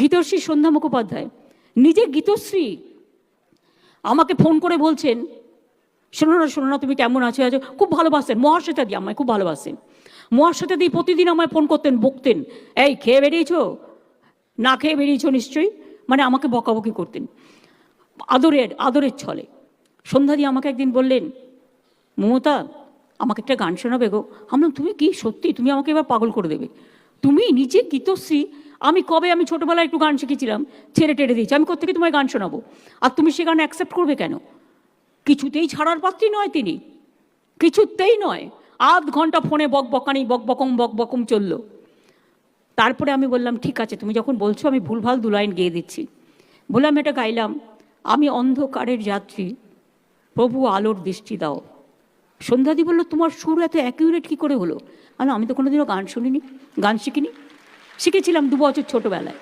গীতশ্রী সন্ধ্যা মুখোপাধ্যায়, নিজে গীতশ্রী আমাকে ফোন করে বলছেন, শোনো না তুমি কেমন আছো? খুব ভালোবাসেন মহাশ্বেতা দি, আমায় খুব ভালোবাসেন। মহাশ্বেতা দি প্রতিদিন আমায় ফোন করতেন, বকতেন, এই খেয়ে বেরিয়েছো, না খেয়ে বেরিয়েছো নিশ্চয়ই, মানে আমাকে বকাবকি করতেন আদরের ছলে। সন্ধ্যা দি আমাকে একদিন বললেন, মমতা আমাকে একটা গান শোনাবে গো। আমরা তুমি কি সত্যি, তুমি আমাকে এবার পাগল করে দেবে, তুমি নিজে গীতশ্রী। আমি ছোটোবেলায় একটু গান শিখেছিলাম, ছেড়ে টেড়ে দিয়েছি, আমি কোত্থেকে তোমায় গান শোনাবো, আর তুমি সে গান অ্যাকসেপ্ট করবে কেন? কিছুতেই ছাড়ার পাত্রী নয় তিনি, কিছুতেই নয়। আধ ঘন্টা ফোনে বকবকম চললো। তারপরে আমি বললাম, ঠিক আছে তুমি যখন বলছো আমি ভুলভাল 2 লাইন গেয়ে দিচ্ছি। বললাম, এটা গাইলাম, আমি অন্ধকারের যাত্রী, প্রভু আলোর দৃষ্টি দাও। সন্ধ্যাদি বলল, তোমার সুর এত অ্যাকিউরেট কী করে হলো? আমি তো কোনোদিনও গান শুনিনি, গান শিখিনি। শিখেছিলাম 2 বছর ছোটোবেলায়।